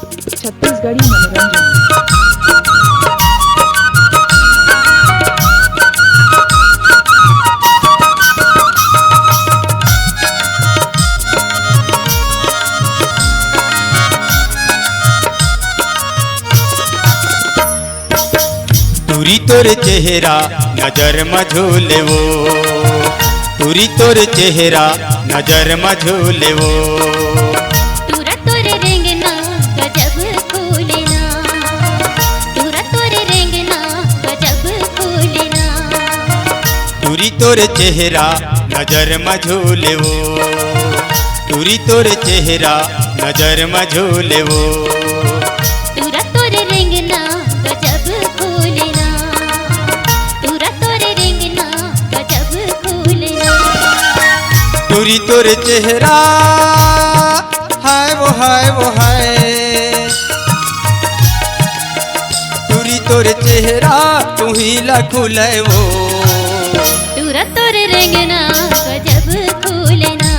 छत्तीसगढ़ी मनोरंजन। तुरी तोर चेहरा नजर मझोले वो, तुरी तोर चेहरा नजर मझोले वो। तुरा तोर रेंगना गजब फूलना, तुरा तोर रेंगना गजब फूलना। तुरी तोर चेहरा नजर मझोले वो, तुरी तोर चेहरा नजर मझोले वो। तुरा तोर रेंगना गजब फूलना, तुरा तोर रेंगना गजब फूलना। तुरी तोर चेहरा हाय वो हाय वो हाय, तुरी तोर चेहरा तू ही लखुले वो। तुरा तोर रेंगना गजब फूलना,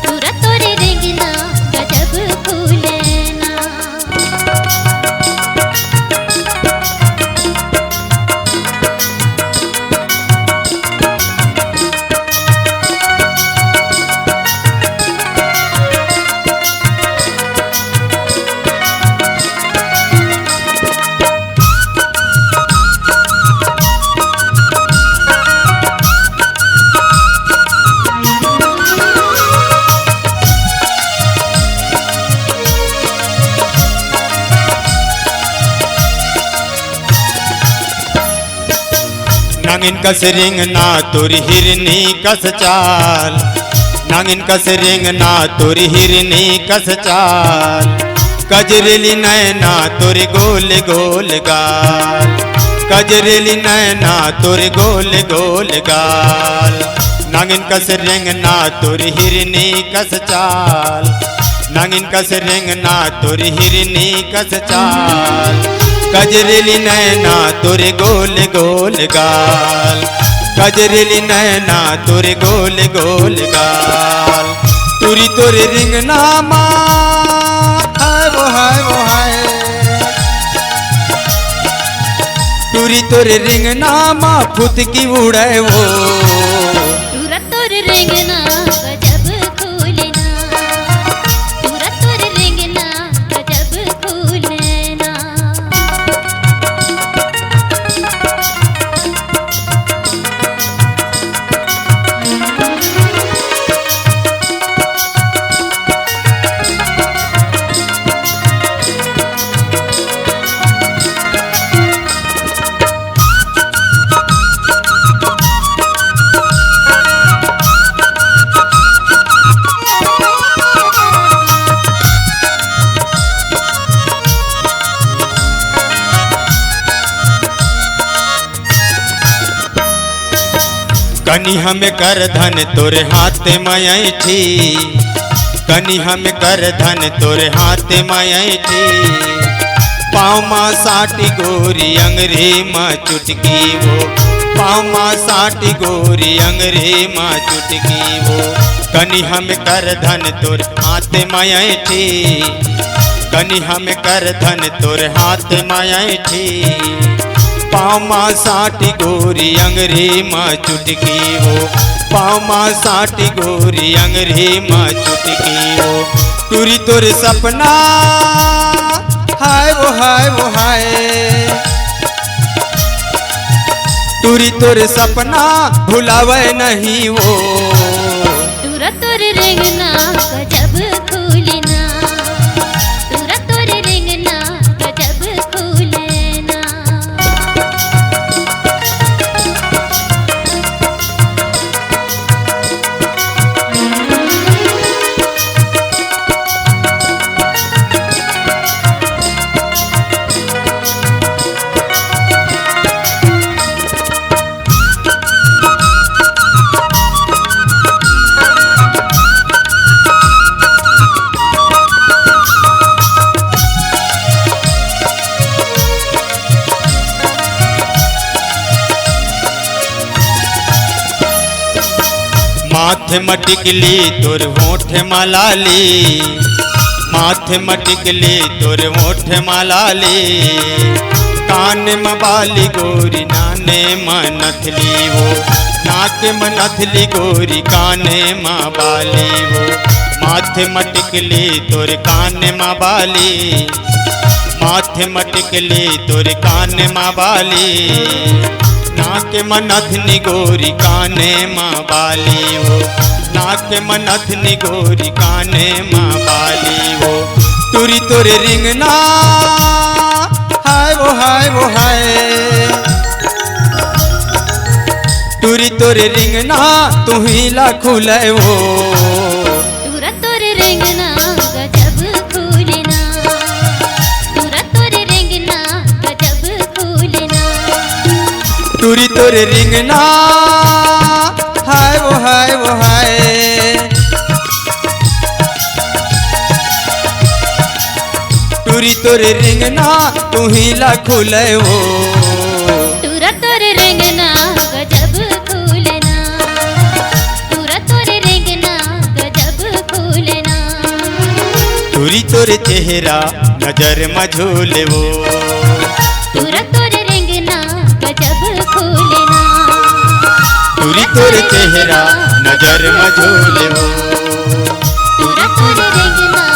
तुरा तोर रेंगना गजब फूलना। नागिन कस रेंगना तोरी हिरनी कस चाल, नागिन कस रेंगना तोरी हिरनी कस चाल। कजरेली नैना तोरे गोल गोल गाल, कजरेली नैना तोरे गोल गोल गाल। नागिन कस रेंगना तोरी हिरनी कस चाल, नागिन कस रेंगना तोरी हिरनी कस चाल। कजरेली नैना तोरे गोल गोल गाल, कजरेली नैना तोरे गोल गोल गाल। तुरी तोरे रिंगना माँ हाय वो हाय वो हाय, तुरी तोरे रिंगना माँ फुतकी उड़े वो। तुरा तोर रेंगना गजब फूलना, तुरा तोर रेंगना गजब फूलना। कनी हमें कर धन तोरे हाथ में थी, कनी हमें कर धन तोरे हाथ में थी। पाँव माँ साटी गोरी अंगरे माँ चुटकी वो, पाँव माँ साटी गोरी अंगरे माँ चुटकी वो। कनी हमें कर धन तोरे हाथ में थी, कनी हमें कर धन तोरे हाथ में थी। पाँव माँ साटी गोरी अंगरे माँ चुटकी वो, पाँव माँ साटी गोरी अंगरे माँ चुटकी वो। तुरी तोर सपना हाय वो हाय वो हाय, तुरी तोर सपना भुलावे नहीं वो। तुरा तोर रेंगना गजब फूलना, तुरा तोर रेंगना गजब फूलना। माथे मटिकली तोर होठ मलाली, माथे मटिकली तोर ओठ मालाली कान में बाली गोरी नाने मनथली वो नाक में नथली गोरी काने माँ बाली वो माथे मटिकली तोर कान माँ बाली माथे मटिकली तोर कान माँ बाली नाक में नथनी गोरी काने माँ बाली वो नाक में नथनी गोरी काने माँ बाली वो तुरी तोरे रिंगना हाय वो हाय वो हाय तुरी तोरे रिंगना तू ही लाखुले वो तुरा तोरे रेंगना गजब फूलना तुरा तोरे रेंगना गजब फूलना तुरी तोरे रिंगना हाय वो हाय वो हाय तुरी तोरे रिंगना तू ही लाखुले वो तुरा तोरे रेंगना गजब फूलना तुरा तोरे रेंगना गजब फूलना तुरी तोरे चेहरा नजर मझोले वो तुरा तोरे रेंगना गजब फूलना तुरी तोरे चेहरा नजर मझोले वो तुरा तोरे रेंगना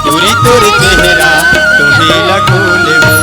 तुरी तोरे चेहरा तू ही लाखुले वो